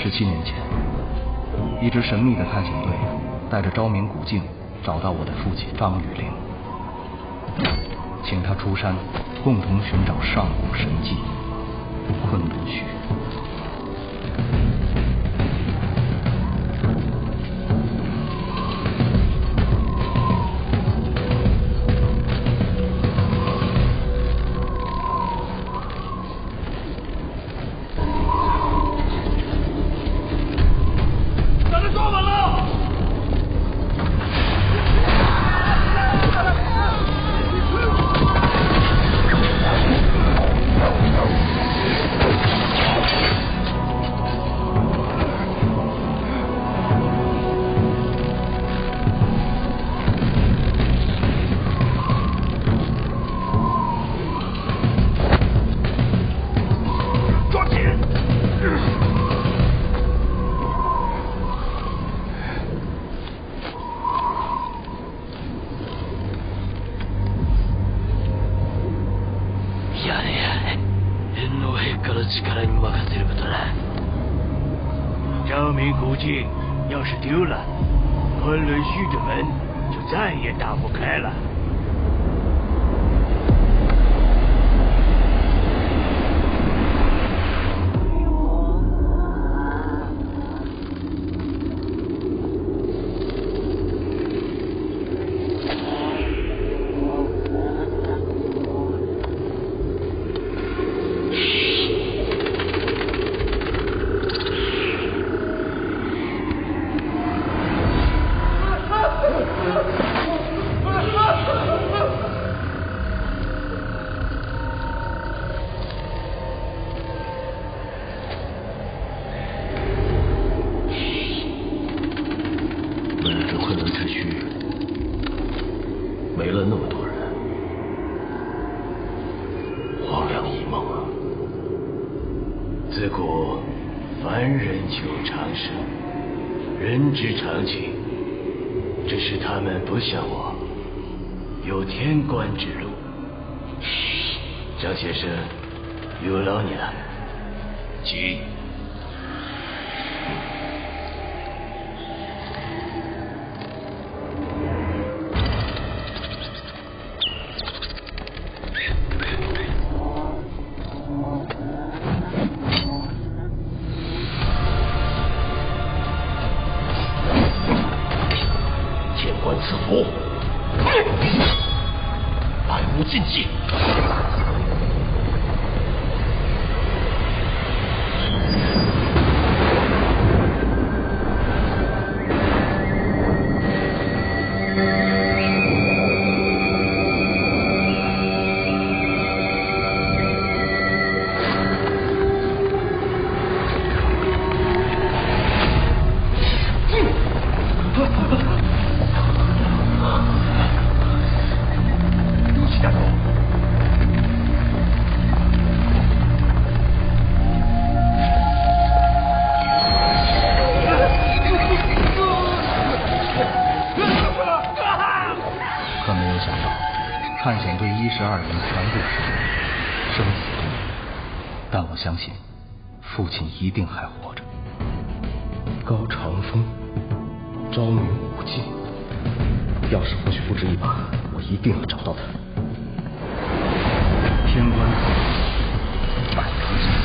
17年前，一支神秘的探险队带着昭明古镜找到我的父亲张雨林，请他出山共同寻找上古神迹昆仑虚。昭明古镜要是丢了，昆仑虚的门就再也打不开了。没了那么多人，荒凉一梦啊！自古凡人求长生，人之常情。只是他们不像我，有天官之路。张先生，有劳你了，请。赐福，百无禁忌。探险队12人全部失踪，生死不明。但我相信，父亲一定还活着。高长风，昭明古镜，要是或许不值一把，我一定要找到他。天官赐百无禁忌。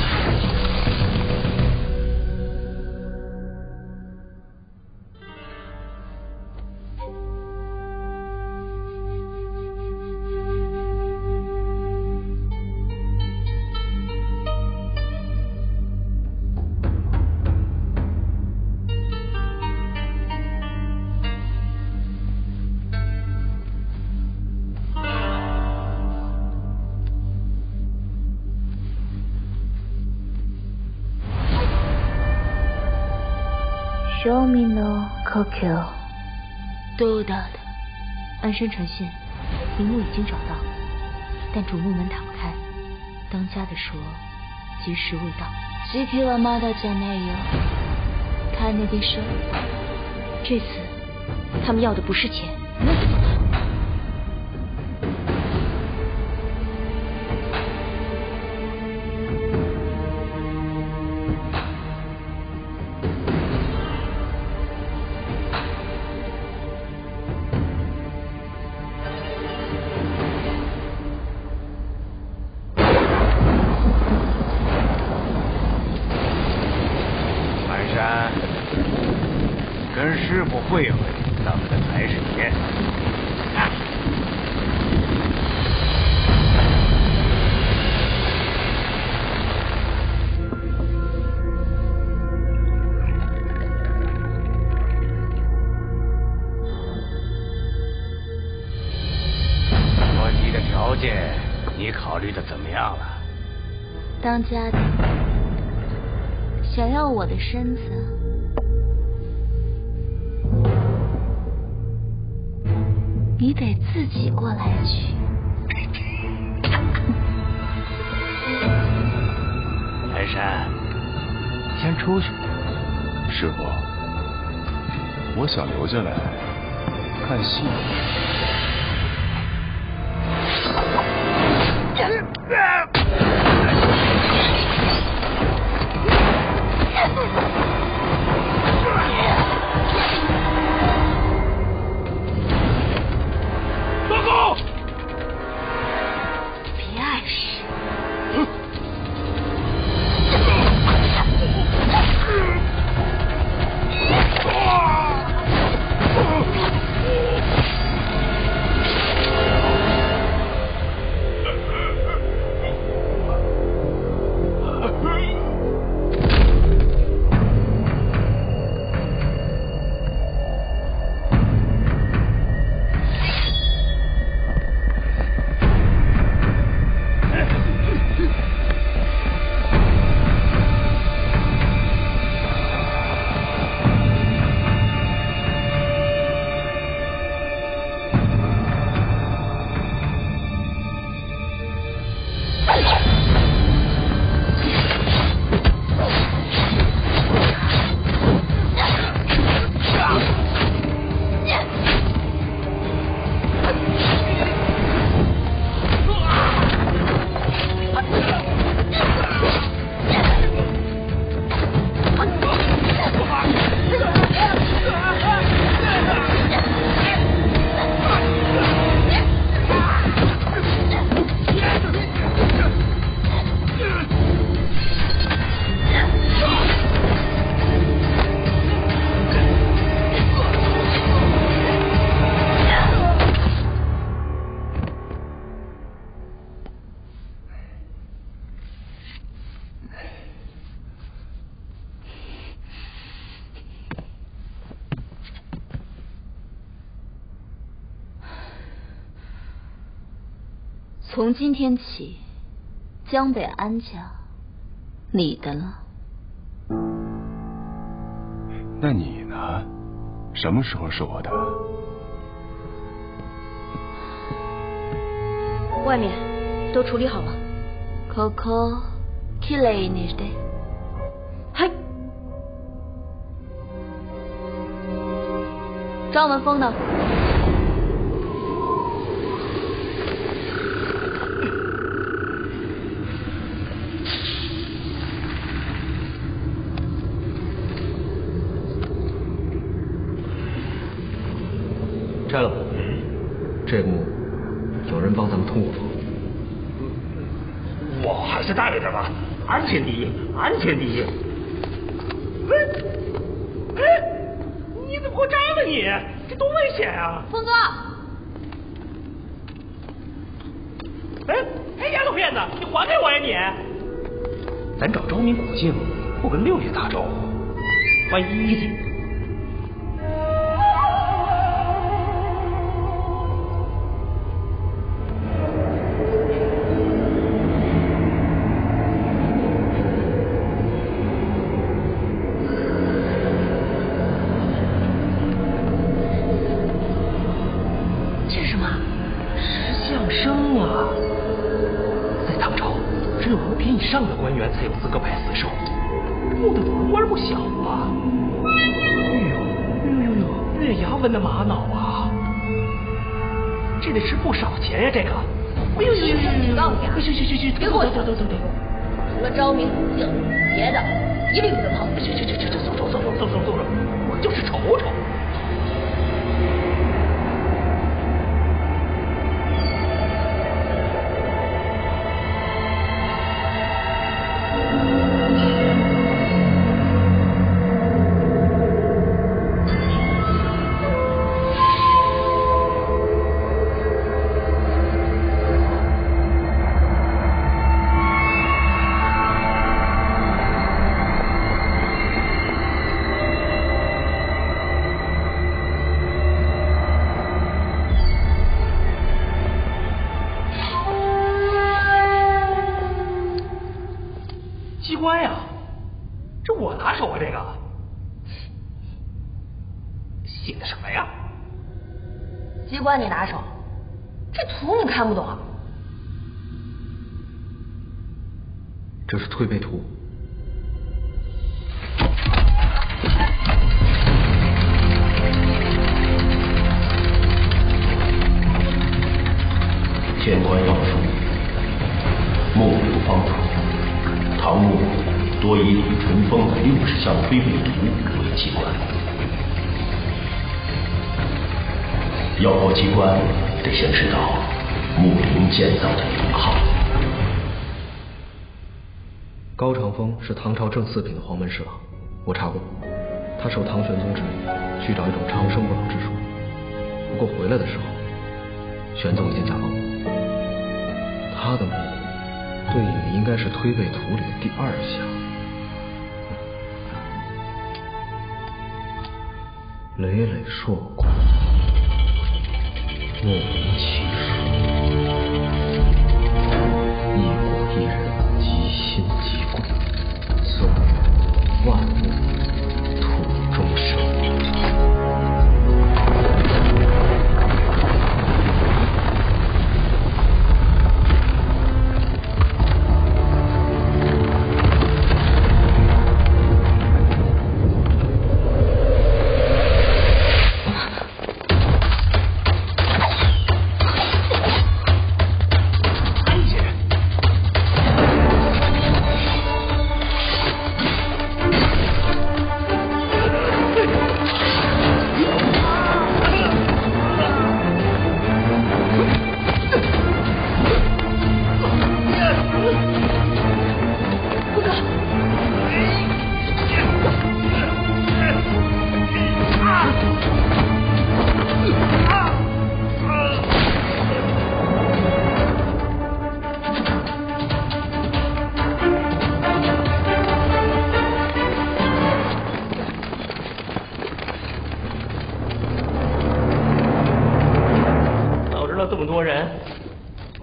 庶民の故郷。都到的。安身成县，陵墓已经找到，但主墓门打不开。当家的说，吉时未到。時期はまだじゃないよ。金でしょ。这次，他们要的不是钱。那怎么办？跟师傅会会，当个财神爷。我提的条件，你考虑的怎么样了？当家的想要我的身子，你得自己过来取。台山，先出去。师傅，我想留下来看戏。报告！别碍事。从今天起，江北安家你的了。那你呢？什么时候是我的？外面都处理好了。Coco,綺麗にして。嗨。张文峰呢？拆了。这幕有人帮咱们通过风。我还是大一点吧，安全第一，安全第一。你怎么给我炸了你？这多危险啊！峰哥。丫头片子，你还给我呀你！咱找昭明古镜，不跟六爷打招呼。万一。上的官员才有资格拜死兽，我的官不小啊！月牙纹的玛瑙啊，这得值不少钱呀！这个，提醒你告诉你啊，去，别给我走。除了昭明古镜，别的一律不准碰。走，我就是瞅瞅。我拿手啊，这个写的什么呀？机关你拿手，这图你看不懂啊？这是推背图。天官要术，木流方法。唐末多以李淳风的60项推背图为机关。要破机关，得先知道木林建造的年号。高长风是唐朝正四品的黄门侍郎，我查过，他受唐玄宗之命去找一种长生不老之术，不过回来的时候，玄宗已经驾崩了。他的墓对应的应该是推背图里的第2项，累累硕果，莫名其数，一国一人，即心即贵，所以万物土中生。这么多人，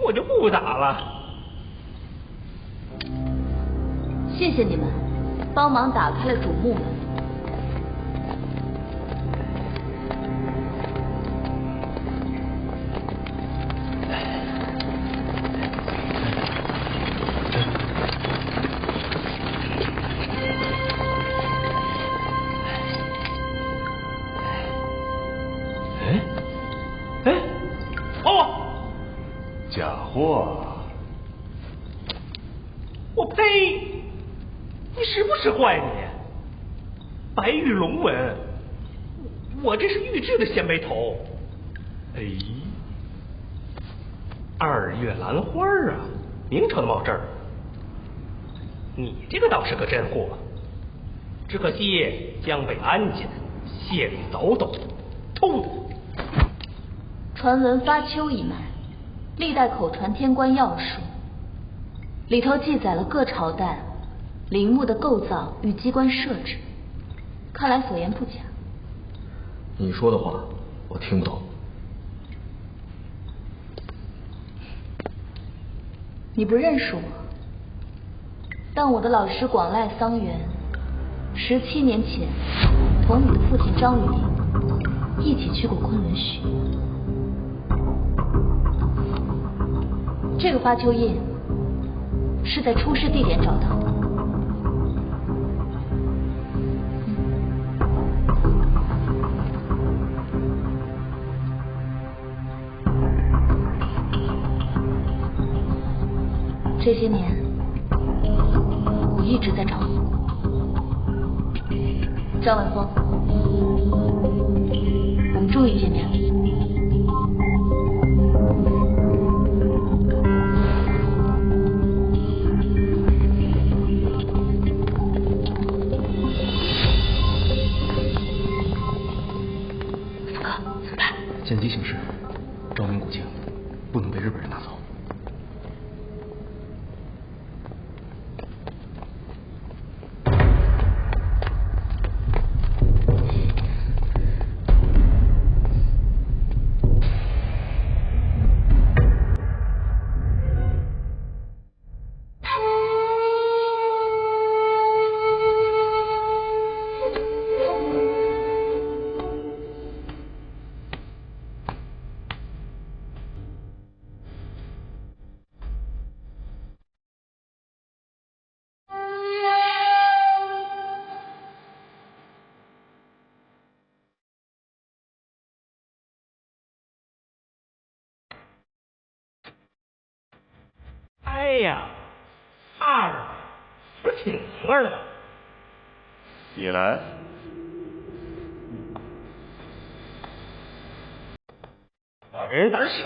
我就不打了。谢谢你们，帮忙打开了主墓门。假货！我呸！你识不识坏你？白玉龙纹，我这是玉制的鲜卑头。哎，2月兰花啊，明朝的帽针儿。你这个倒是个真货，只可惜江北安家谢礼早抖，偷的。传闻发丘一脉，历代口传天官要术，里头记载了各朝代陵墓的构造与机关设置，看来所言不假。你说的话我听不懂。你不认识我，但我的老师广濑桑原17年前同你的父亲张雨林一起去过昆仑虚。这个发丘印是在出事地点找到的。这些年我一直在找你，张文峰，我们终于见面了。福哥，怎么办？见机行事，昭明古境不能被日本人拿走。哎呀，二不是挺明白的吗？你来。人胆小，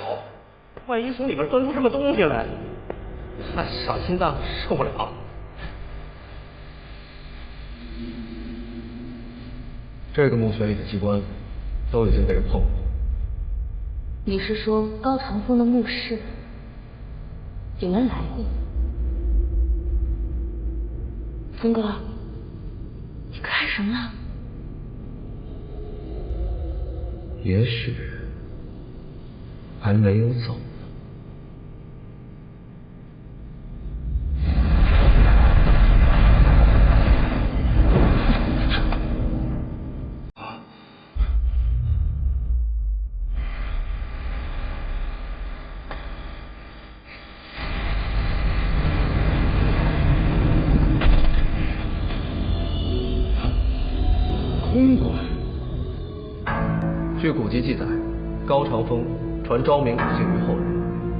万一从里边钻出什么东西来，那小心脏受不了。这个墓穴里的机关都已经被人碰过。你是说高长风的墓室有人来过？峰哥，你干什么了？也许还没有走。空馆。据古籍记载，高长风传昭明不幸于后人，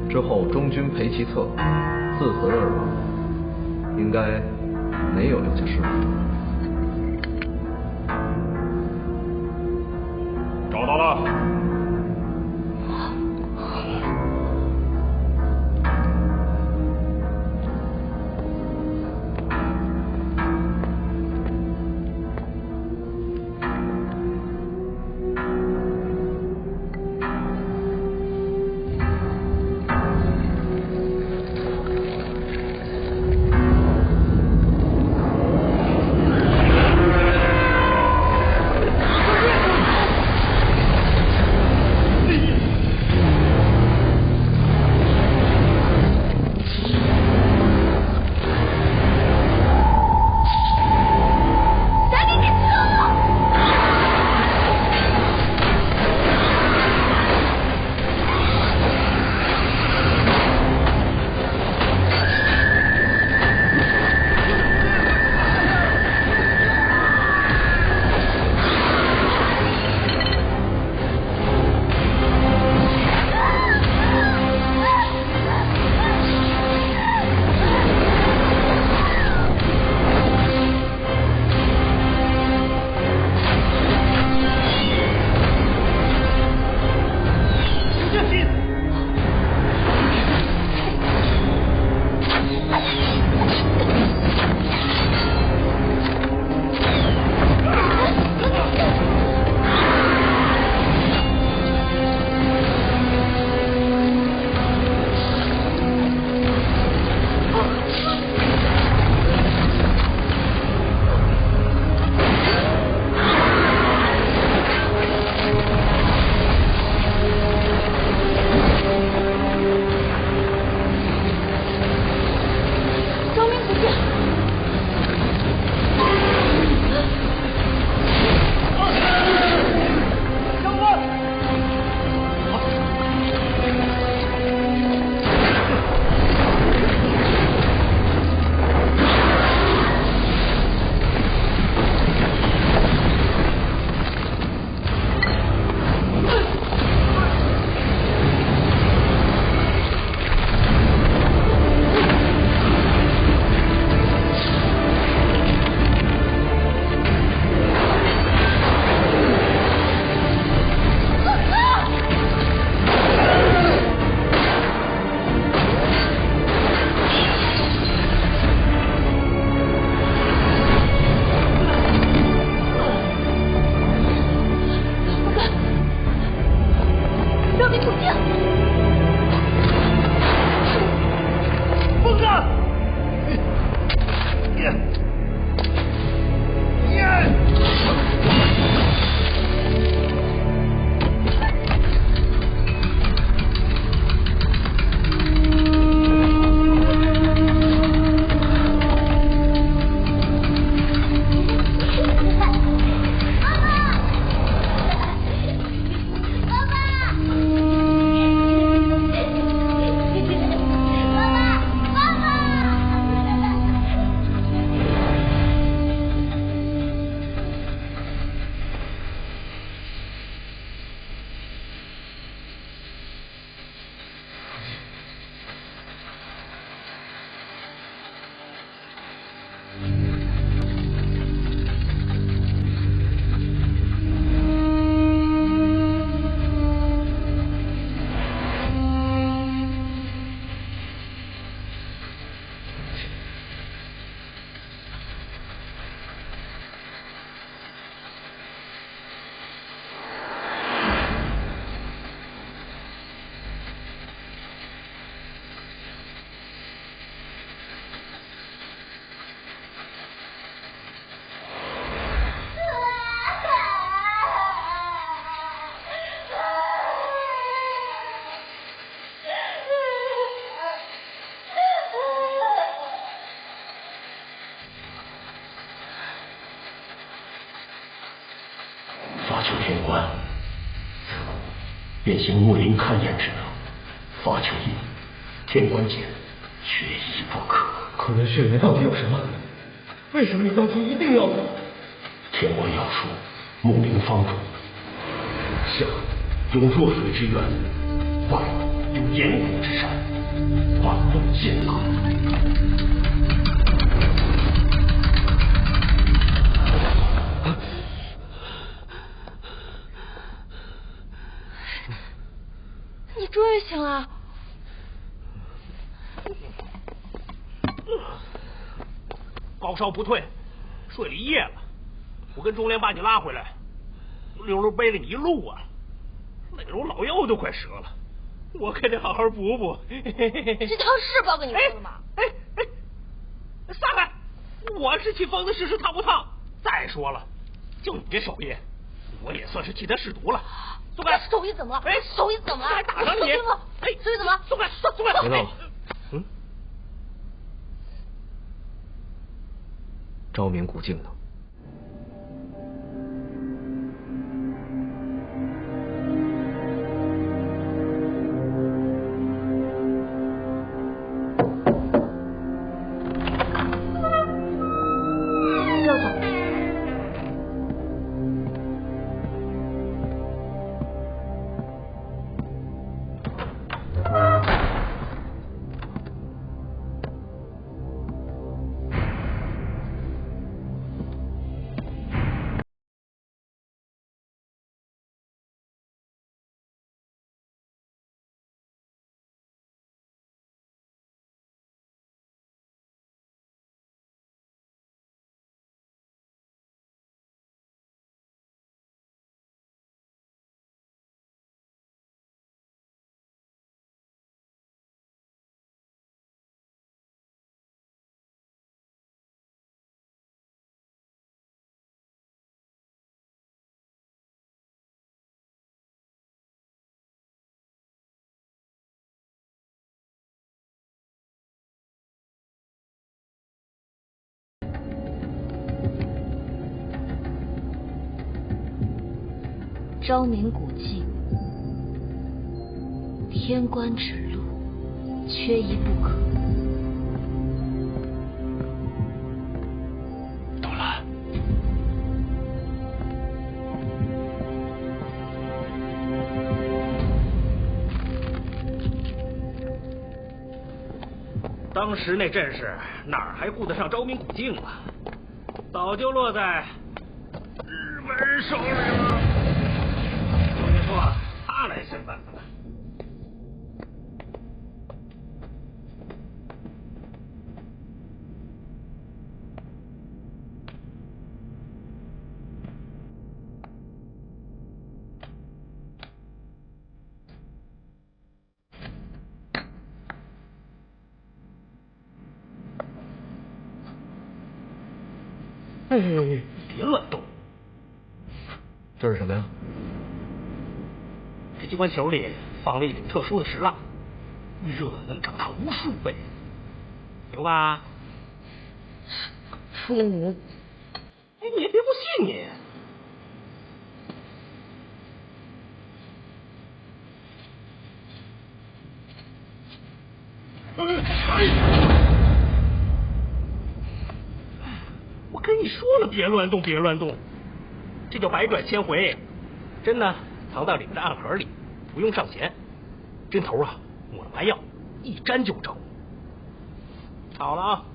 之后中军裴其策，自焚而亡，应该没有留下尸骨。找到了。发求天官，便行木林勘验之能，发求印，天官剑，缺一不可。可问血缘到底有什么？为什么你当初一定要我？天官要术，木林方主。下有弱水之源，外有岩谷之山，万路艰难。你终于醒了。高烧不退，睡了一夜了。我跟钟莲把你拉回来，溜溜背了你一路啊，累得我老腰都快折了。我可得好好补补。这汤是包给你喝的吗？哎，撒开！我是替疯子试试烫不烫。再说了，就你这手艺，我也算是替他试毒了。松开！手艺怎么了？哎，手艺怎么了？还打伤你！哎，手艺怎么？松开！松开！别闹了。昭明古镜呢？调走。昭明古镜，天官指路，缺一不可。杜兰，当时那阵势哪儿还顾得上昭明古镜啊？早就落在日本人手里了。你说他来审办吧。别乱动！这是什么呀？这机关球里放了一种特殊的石蜡，热能长大无数倍，牛吧？哎，你也别不信你。我跟你说了，别乱动，别乱动，这叫百转千回。针呢，藏到里面的暗盒里，不用上弦。针头啊，抹了白药，一沾就着。好了啊。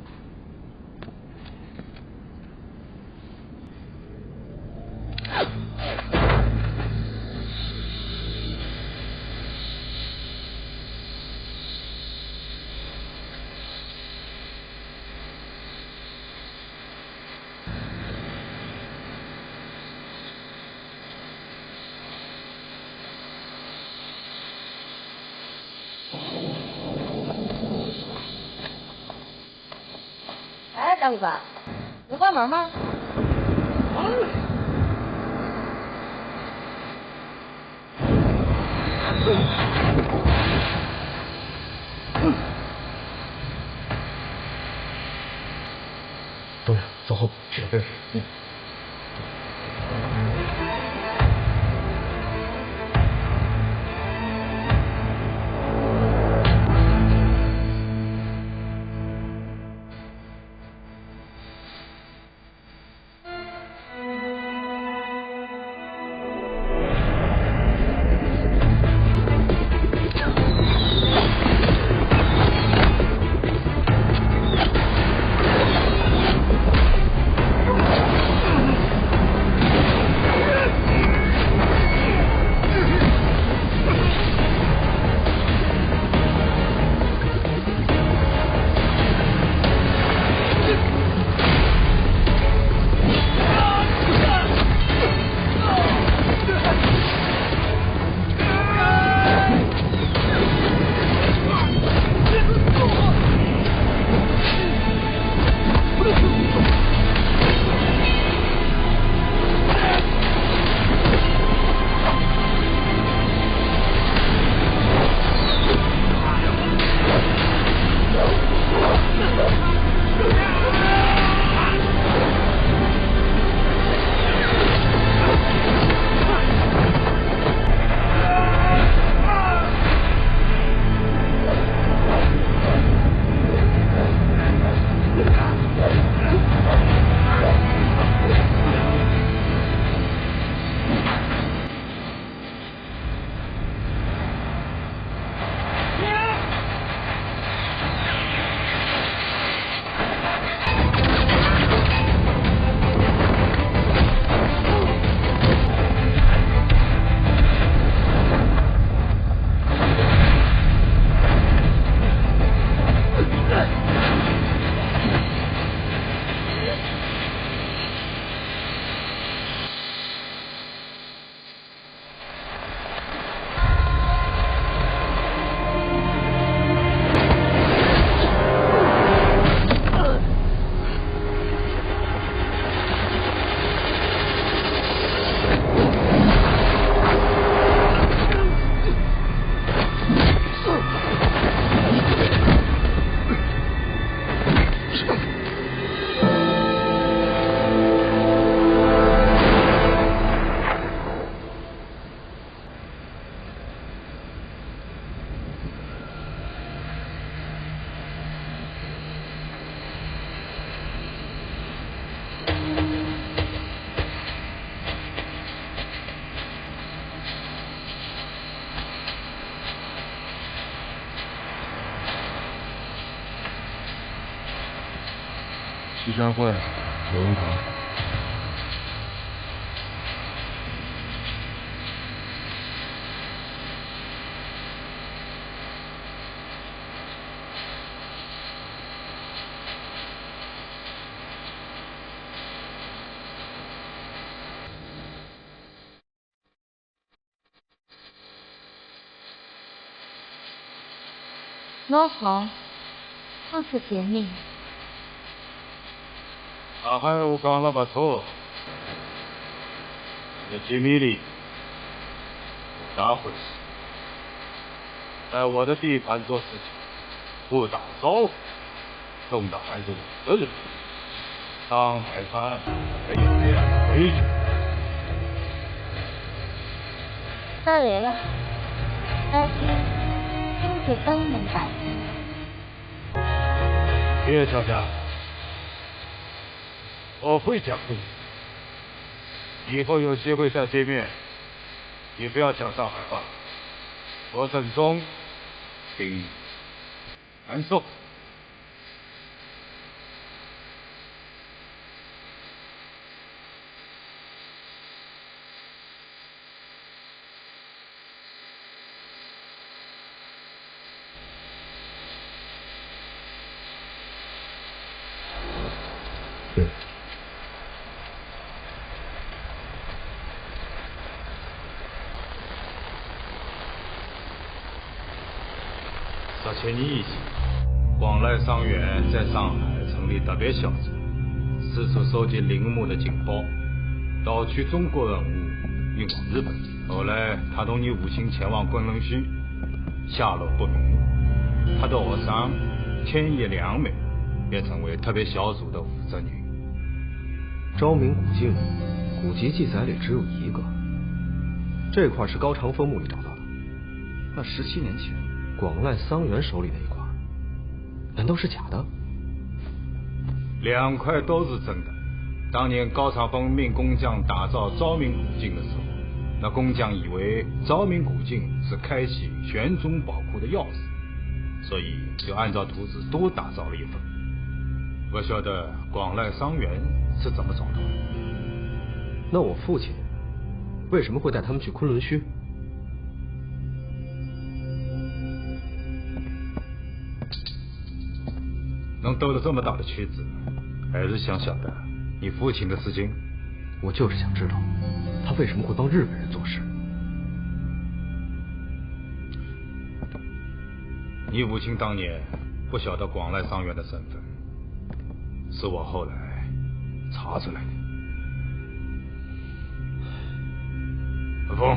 哎，张哥，能关门吗？东阳，走后。是。徐家汇，刘文堂。老好，好久见面。上海我讲了不错，这机密里大回事，在我的地盘做事情，不打招呼，动的还是我的人。上海滩没有这样的规矩。他来了，来听。是当门板。别吵架，我会讲故事。以后有机会再见面，你不要讲上海话，我郑重听难受。17年以前，广濑伤员在上海成立特别小组，四处收集陵墓的情报，盗取中国文物运往日本。后来，他同你父亲前往昆仑虚，下落不明。他的学生天野良美也成为特别小组的负责人。昭明古镜，古籍记载里只有一个，这块是高长风墓里找到的。那17年前广濑桑原手里那一块，难道是假的？2块都是真的。当年高长风命工匠打造昭明古镜的时候，那工匠以为昭明古镜是开启玄宗宝库的钥匙，所以就按照图纸多打造了一份。我晓得广濑桑原是怎么找到的。那我父亲为什么会带他们去昆仑虚？能兜了这么大的圈子，还是想晓得你父亲的事情。我就是想知道他为什么会帮日本人做事。你父亲当年不晓得广濑桑原的身份，是我后来查出来的。文峰，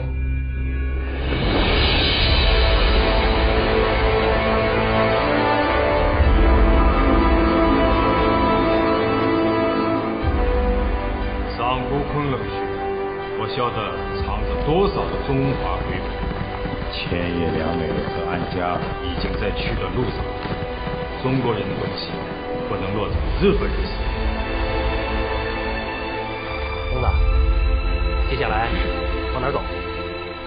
上过昆仑虚，我晓得藏着多少的中华瑰宝。千叶良美和安家已经在去的路上，中国人的东西不能落在日本人手里。公子，接下来往哪走？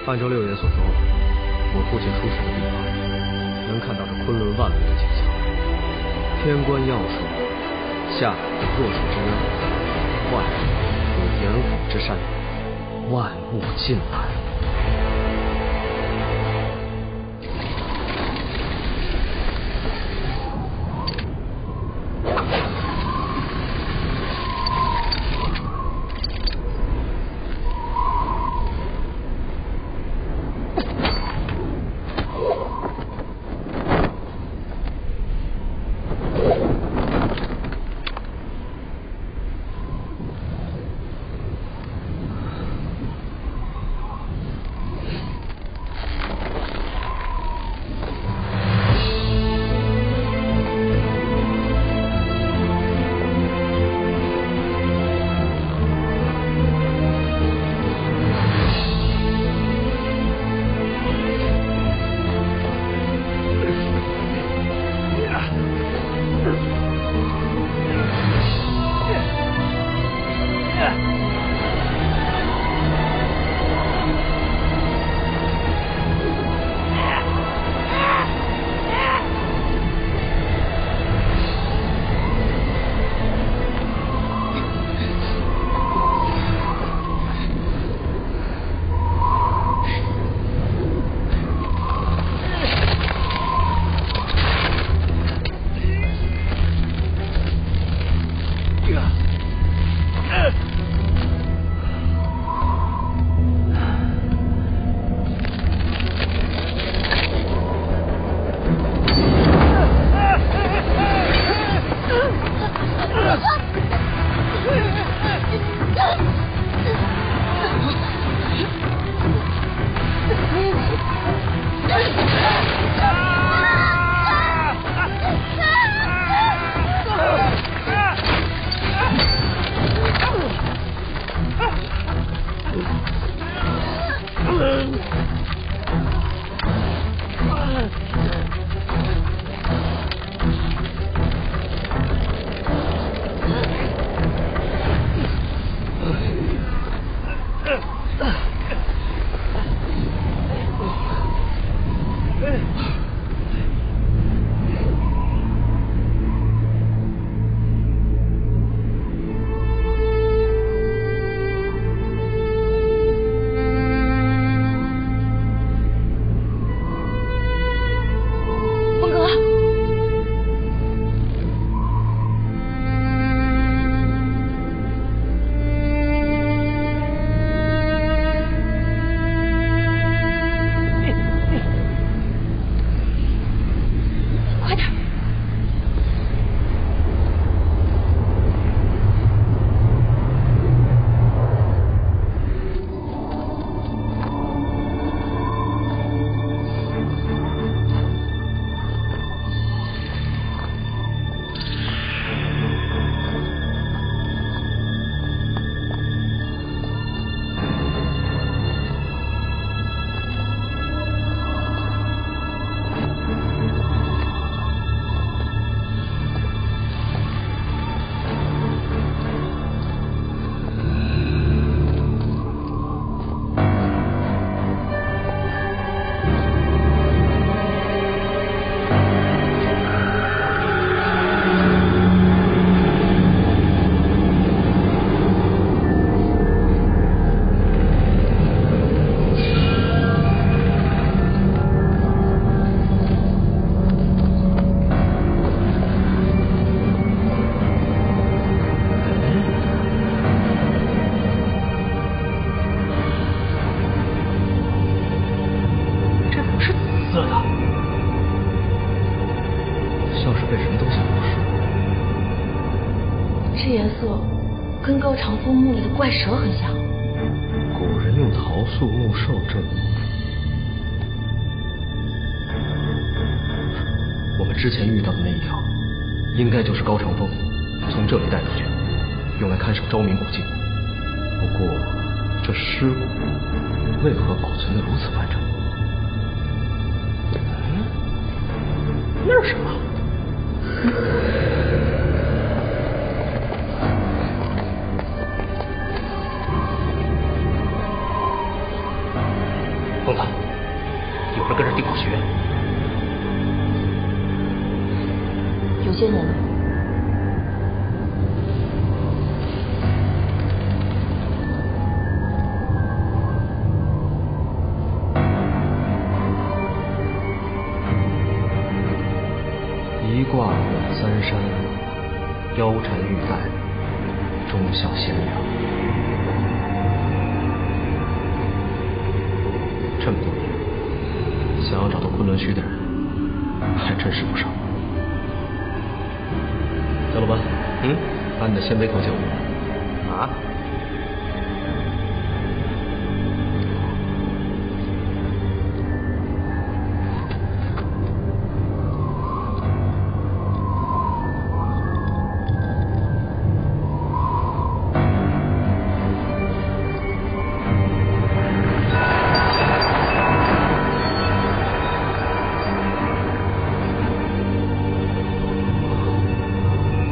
按照六爷所说，我父亲出事的地方，能看到这昆仑万里的景象。天官要术，下海有弱水之渊，外有炎虎之山，万物尽来。跟高长风墓里的怪蛇很像。古人用桃树木兽镇。我们之前遇到的那一条，应该就是高长风从这里带出去，用来看守昭明古镜。不过，这尸骨为何保存得如此完整？那是什么？疯子，有人跟着地堡学院。有些人。一卦混三山，腰缠玉带，忠孝贤良。这么多年，想要找到昆仑虚的人，还真是不少。小鲁班，把你的鲜卑口酒。啊？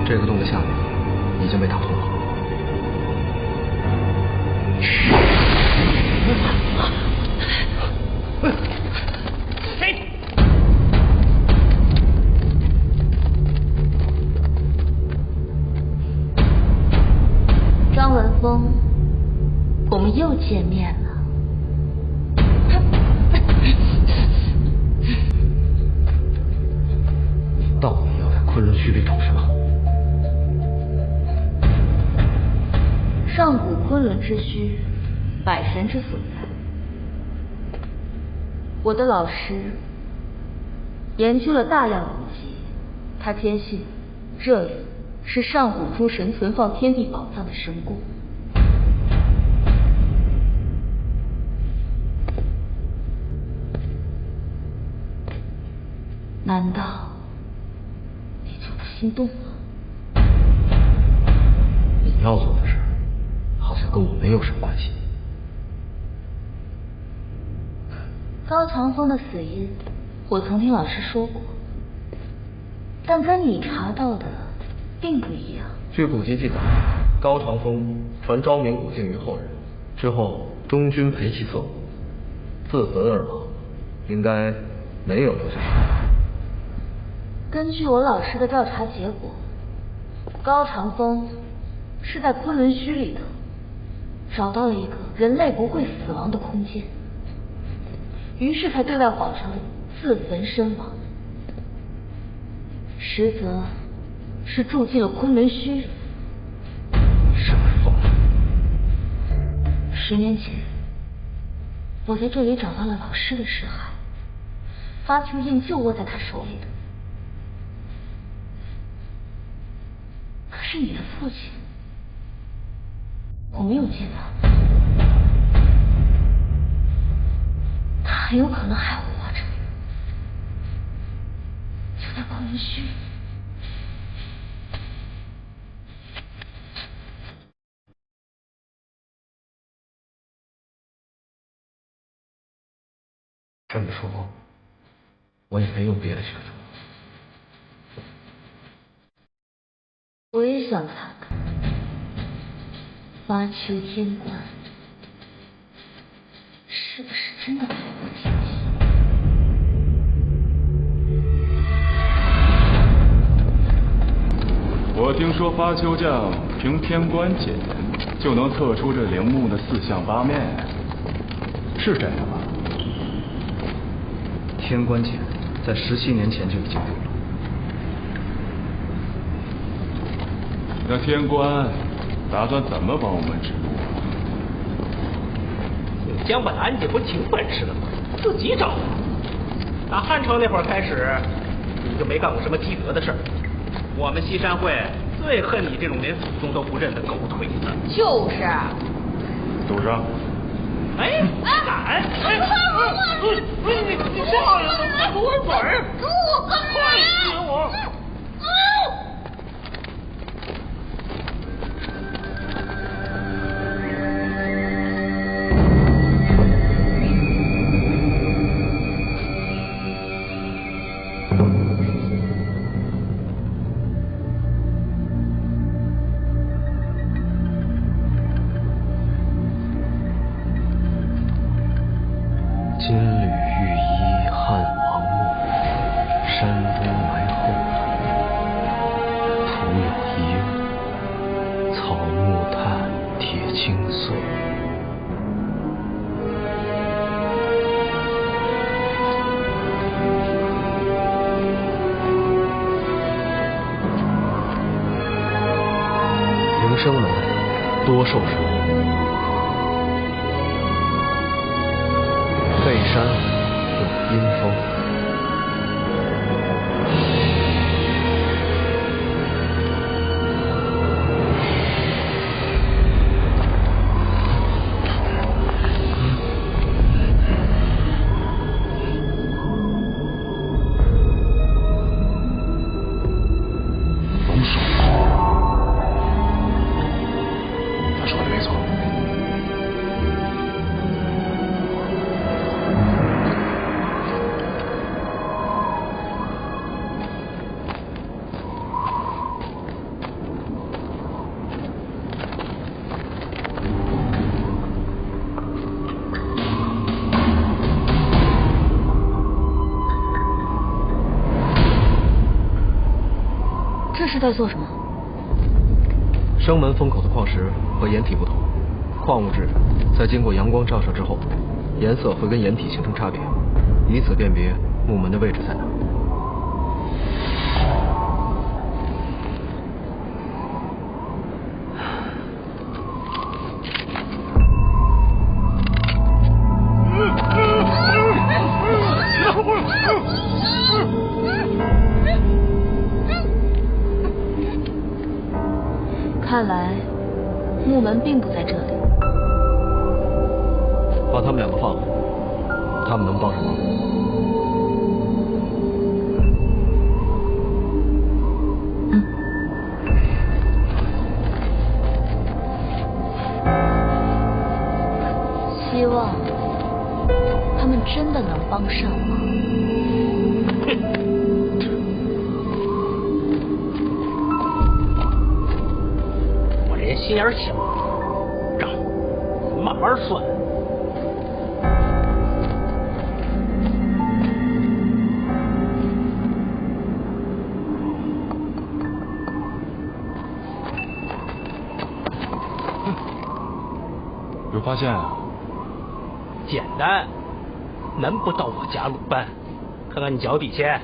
这个洞的下面已经被打通了。张文峰，我们又见面了。到底要在昆仑虚里找什么？上古昆仑之虚，百神之所在。我的老师研究了大量古籍，他坚信这里是上古诸神存放天地宝藏的神宫。难道你就不心动了？你要做的事，好像跟我没有什么关系。高长风的死因，我曾听老师说过，但跟你查到的并不一样。据古籍记载，高长风传昭明古镜于后人，之后中军陪其走，自焚而亡，应该没有留下什么。根据我老师的调查结果，高长风是在昆仑虚里头找到了一个人类不会死亡的空间，于是才对外谎称自焚身亡，实则是住进了昆仑虚里。什么疯10年前，我在这里找到了老师的尸骸，发球印就握在他手里的。可是你的父亲，我没有见到，他很有可能还活着，就在昆仑虚里。这么说，我也没有别的选择。我也想看看发丘天官是不是真的海阔天空。我听说发丘将凭天官解言，就能测出这陵墓的四象八面，是真的吗？天官剑在17年前就已经有了。那天官打算怎么帮我们指路？你江本安家不挺本事的吗？自己找的。打汉朝那会儿开始，你就没干过什么积德的事儿。我们西山会最恨你这种连祖宗都不认的狗腿子。就是。祖上。哎，敢！你少爷怎么不会嘴儿？快死我！金缕玉衣汉王墓，山中埋后土，土有一物，草木炭铁青色。灵生门，多寿神。背山有阴风，龙首，他说的没错。这是在做什么？生门封口的矿石和岩体不同，矿物质在经过阳光照射之后，颜色会跟岩体形成差别，以此辨别木门的位置在哪。看来木门并不在这里。把他们两个放了，他们能帮上忙。希望他们真的能帮上忙。我这人心眼小，账慢慢算。有发现啊？简单，难不倒我家鲁班。看看你脚底下。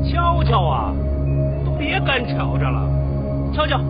瞧瞧啊，都别干吵着了，瞧瞧。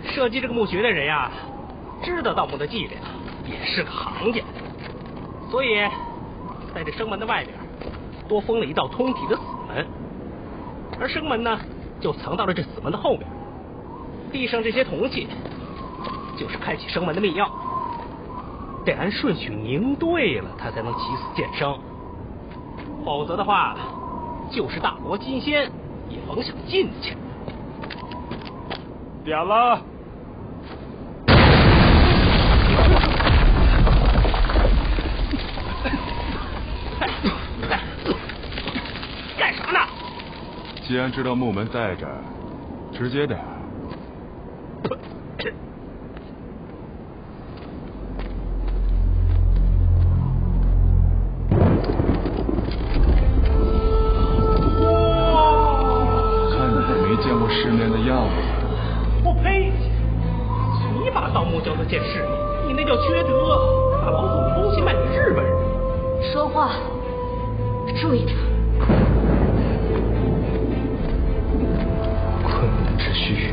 设计这个墓穴的人呀，知道盗墓的伎俩，也是个行家，所以在这生门的外边多封了一道通体的死门，而生门呢就藏到了这死门的后面。地上这些铜器就是开启生门的密钥，得按顺序拧对了，它才能起死见生，否则的话，就是大罗金仙也甭想进去。点了。干啥呢？既然知道木门在这儿，直接点。看你这没见过世面的样子。我呸！你把盗墓叫做见世面，你那叫缺德！把老祖的东西卖给日本人。说话注意点。昆仑之虚，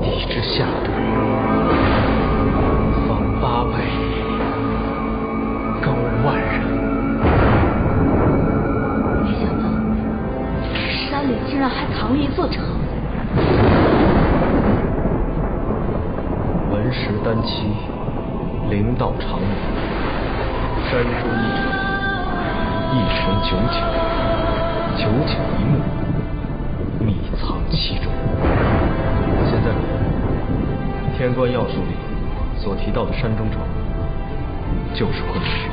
地之下端，方8百里，高万人。没想到山里竟然还藏了一座城。文石丹漆，灵道长明，山中一城9顷，9顷一墓，秘藏其中。现在天官要术里所提到的山中城，就是昆仑虚。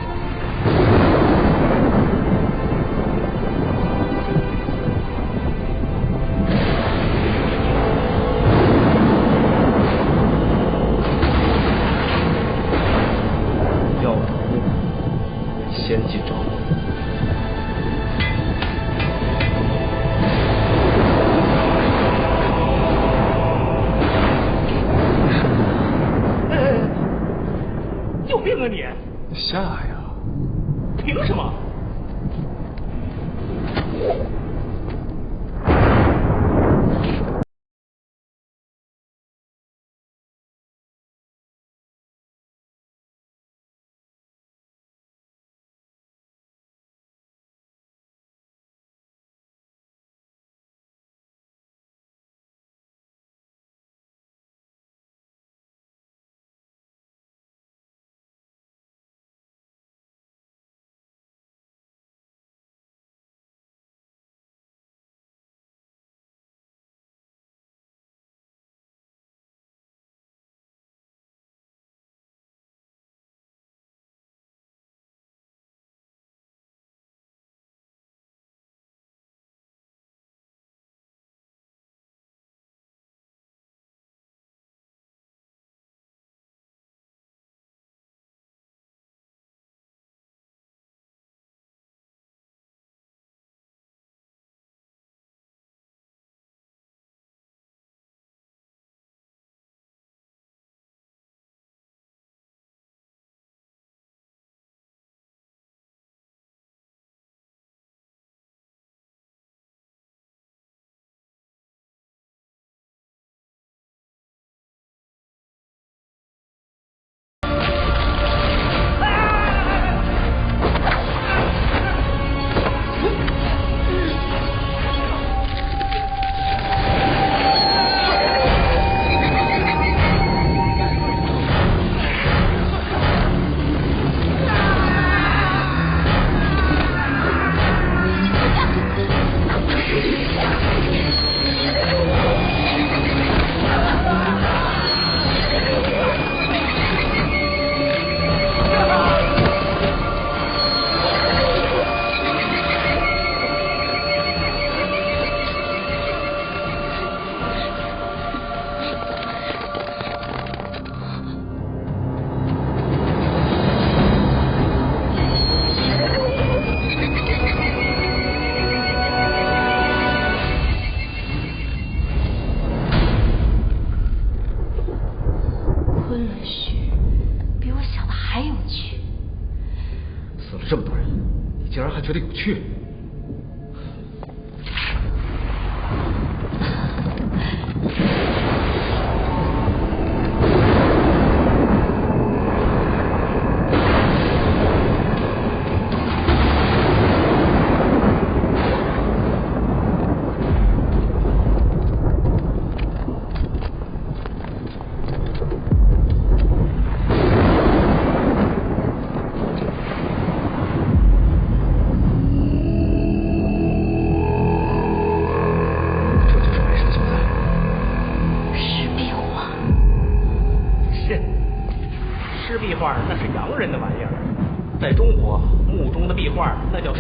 要找墓，先去找我。有病啊你！下呀！凭什么？觉得有趣。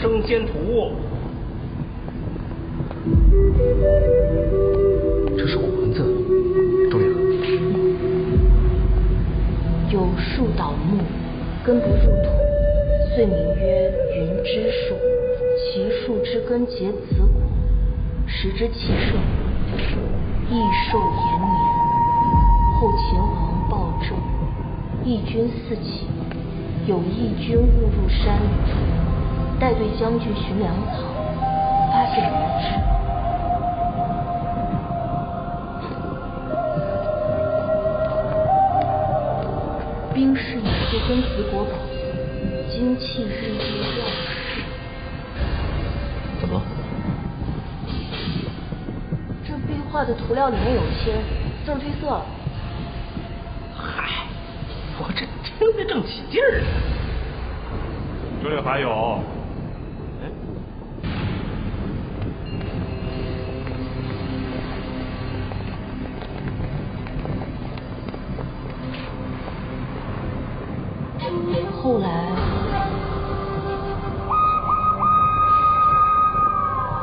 升仙图，这是古文字，周爷。有树倒木，根不入土，遂名曰云之树。其树之根结子果，时之其盛，益寿延年。后秦皇暴政，义军四起，有义军误入山里。带队将军寻粮草，发现无知。兵士以树根子果宝，精气日夜耀世。怎么了？这壁画的涂料里面有铅，字儿褪色了。嗨，我这听得正起劲儿呢。这里还有。后来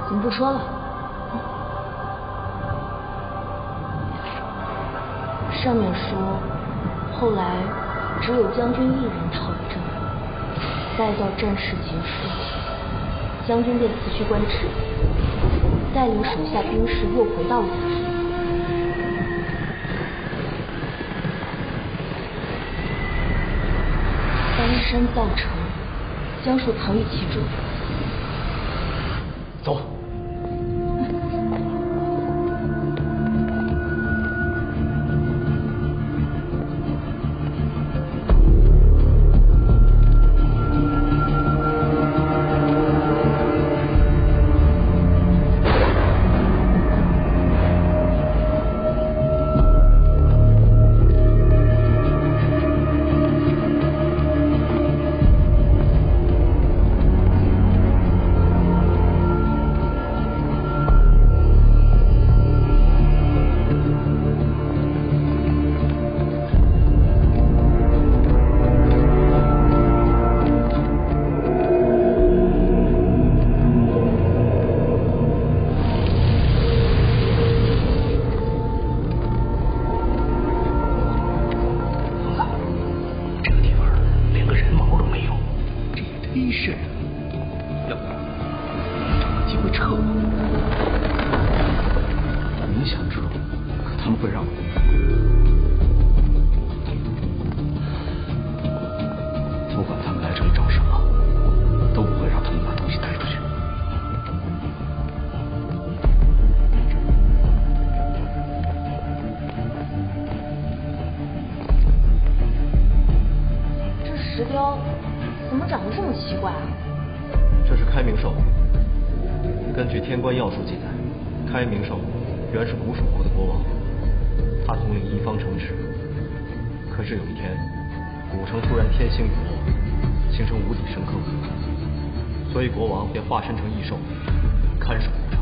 怎么不说了？上面说，后来只有将军一人逃了这里，待到战事结束，将军便辞去官职，带领手下兵士又回到了此处。翻山造城，将树藏于其中。走。怎么长得这么奇怪啊？这是开明兽。根据《天官要术》记载，开明兽原是古蜀国的国王，他统领一方城池。可是有一天，古城突然天星陨落，形成无底深坑，所以国王便化身成异兽，看守古城。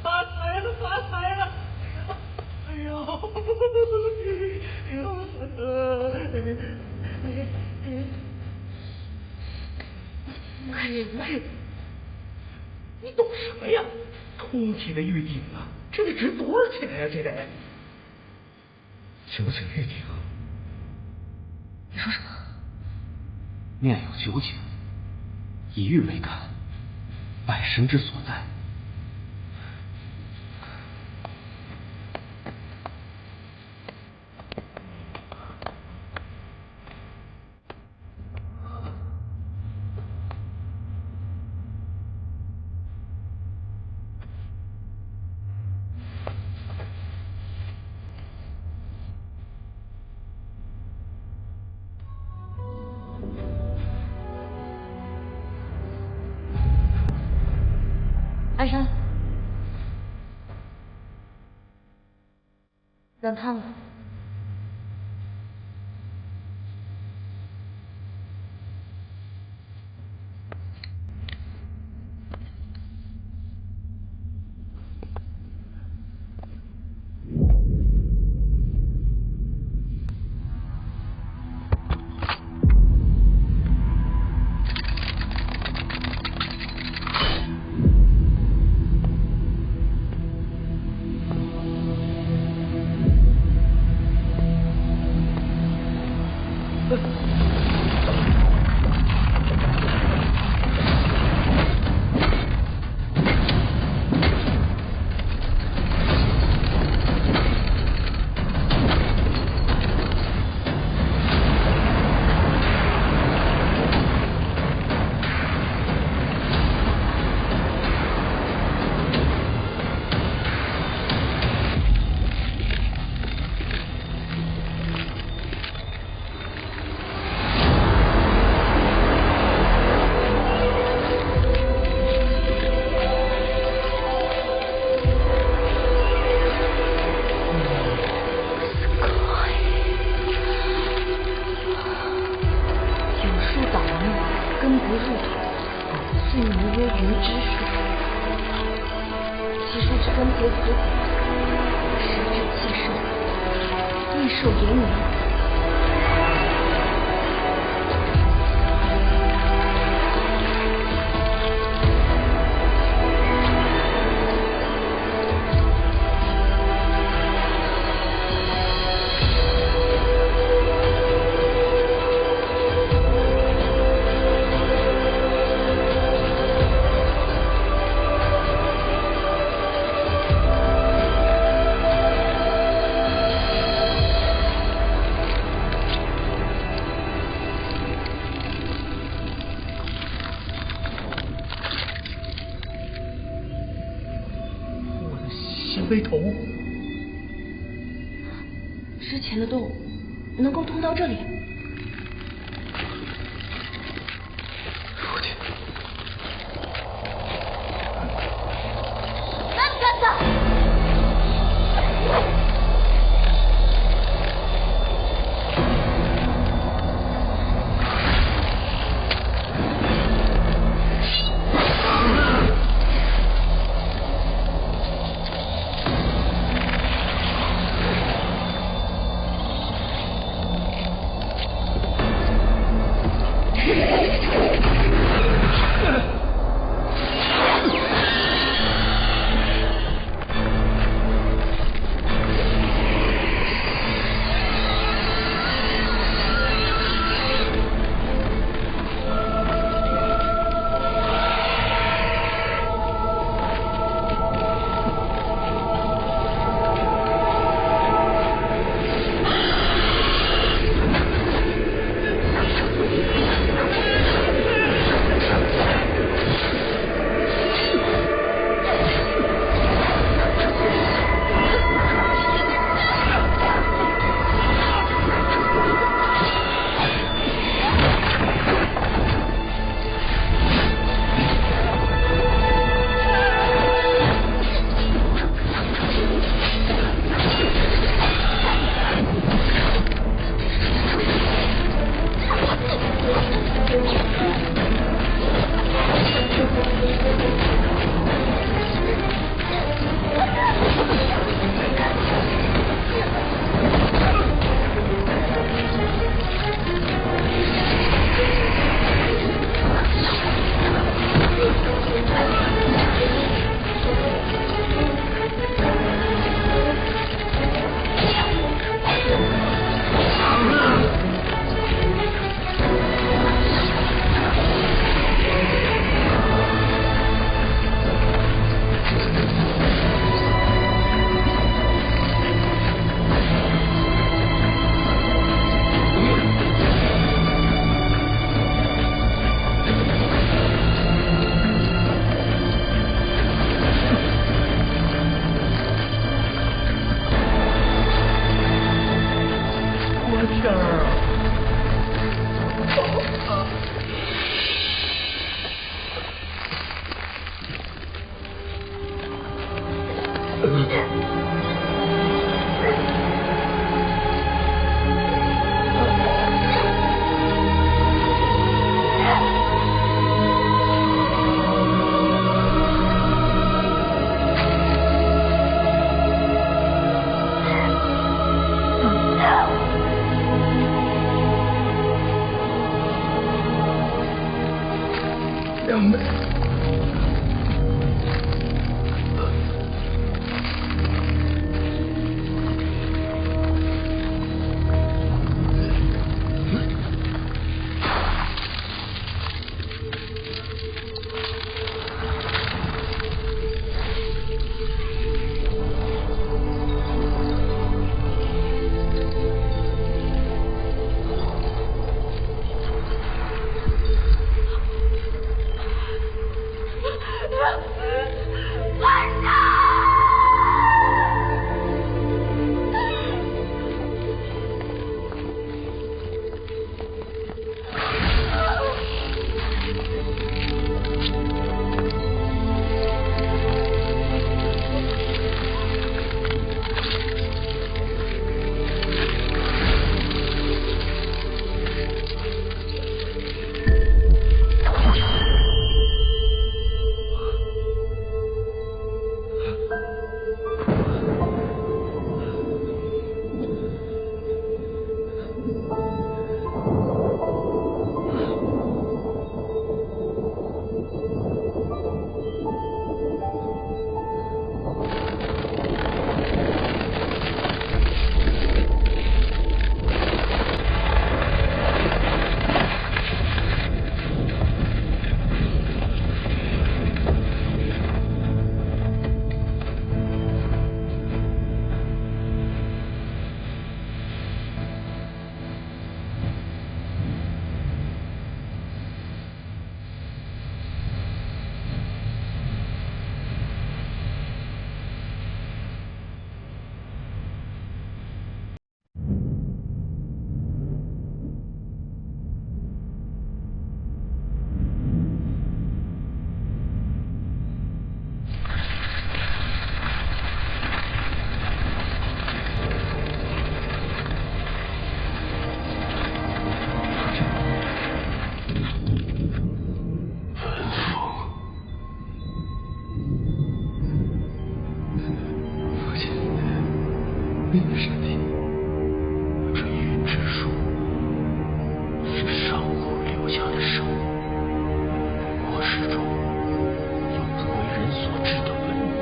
发财了！哎呦！你懂什么呀？通体的玉鼎啊，这得值多少钱呀？这得究竟玉鼎？你说什么？面有九井，以玉为坎，百神之所在。安山，冷烫了。飞头，之前的洞能够通到这里。父亲，安干的。事儿？你的身体，这云之术是上古留下的圣物，末世中有不为人所知的文明，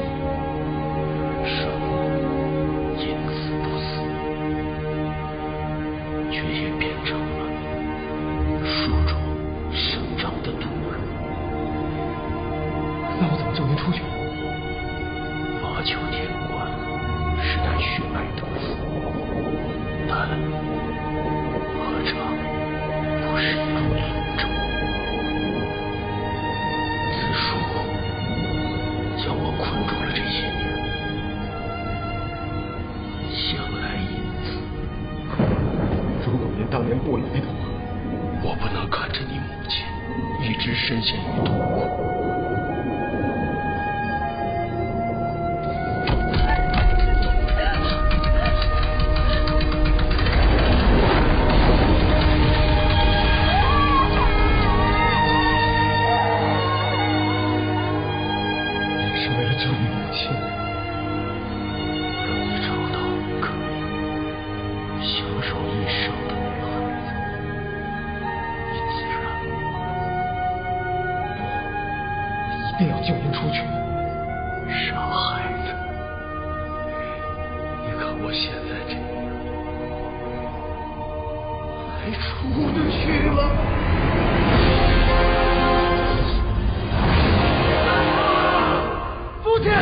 圣物因此不死，却也变成了树中生长的土人。那我怎么救您出去？马丘天官是乃血脉得子，但何尝不是一种诅咒？此术将我困住了这些年，想来因此。如果您当年不来的话，我不能看着你母亲一直深陷于痛苦。一定要救您出去。傻孩子，你看我现在这样，还出得去吗？父亲！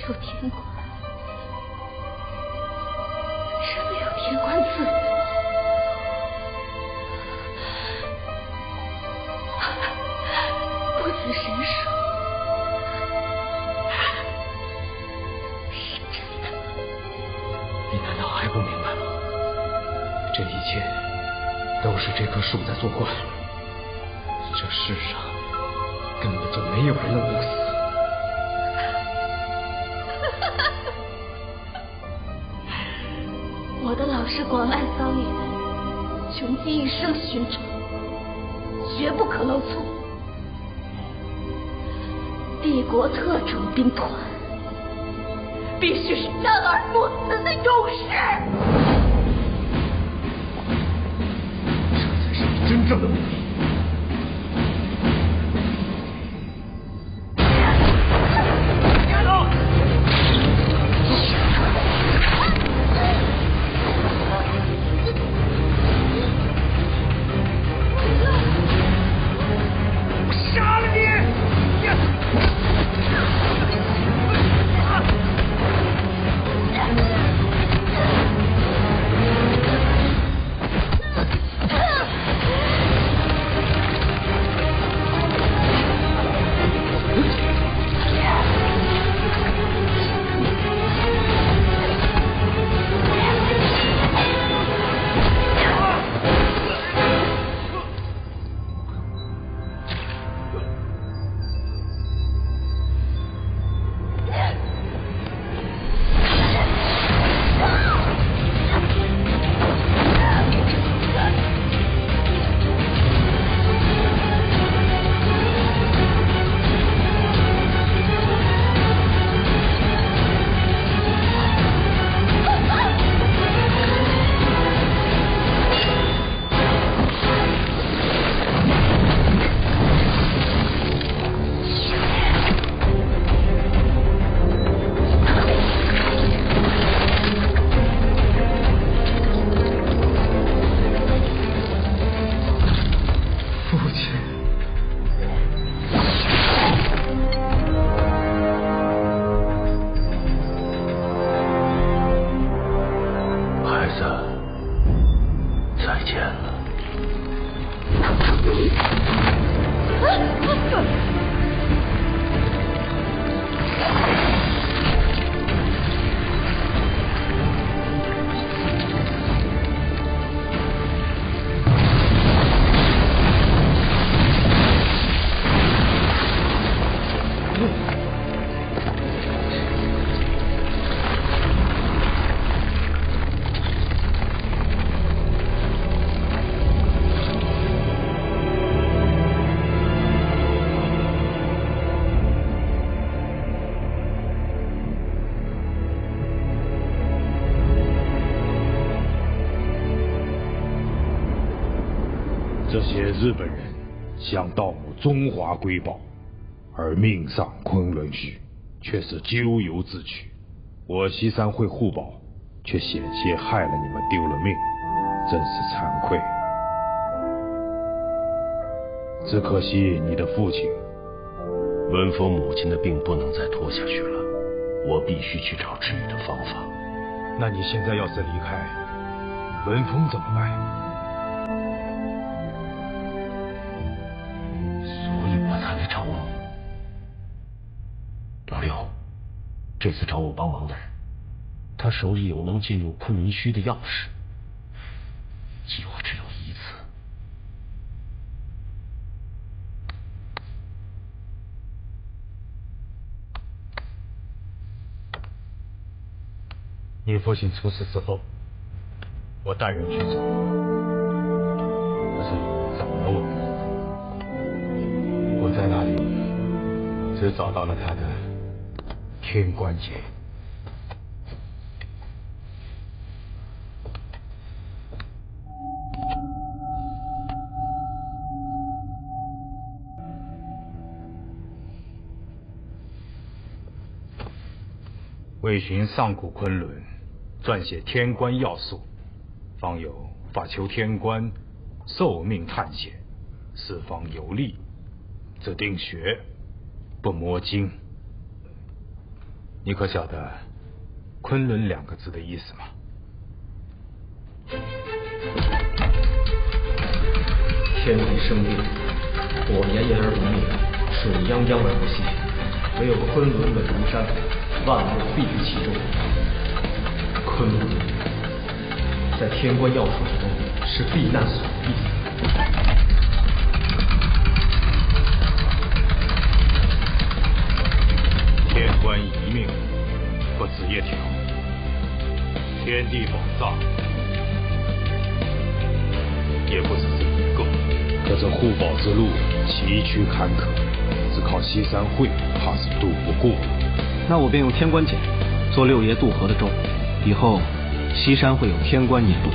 有天官，真的有天官赐福，不死神手是真的吗？你难道还不明白吗？这一切都是这棵树在作怪。这世上根本就没有人能不死。我的老师广濑桑原，穷极一生寻找，绝不可能错。帝国特种兵团必须是战而不死的勇士。这才是你真正的目的。这些日本人想盗墓中华瑰宝，而命丧昆仑虚，却是咎由自取。我西山会护宝，却险些害了你们丢了命，真是惭愧。只可惜你的父亲，文峰母亲的病不能再拖下去了，我必须去找治愈的方法。那你现在要是离开，文峰怎么办？我才来找我。老六，这次找我帮忙的人，他手里有能进入昆仑虚的钥匙，机会只有一次。你父亲出事之后，我带人去找，可是找了我。我在那里只找到了他的天关节。为寻上古昆仑，撰写天关要素，方有法求天关，受命探险，四方游历。只定学，不摸经。你可晓得昆仑2个字的意思吗？天地生变，我严言而不灭，水泱泱而不息，唯有昆仑稳如山，万物必于其中。昆仑在天官要术之中是避难所避。天官遗命，不止一条。天地宝藏也不止这一个。可这护宝之路崎岖坎坷，只靠西山会怕是渡不过。那我便用天官锏做六爷渡河的舟，以后西山会有天官引路。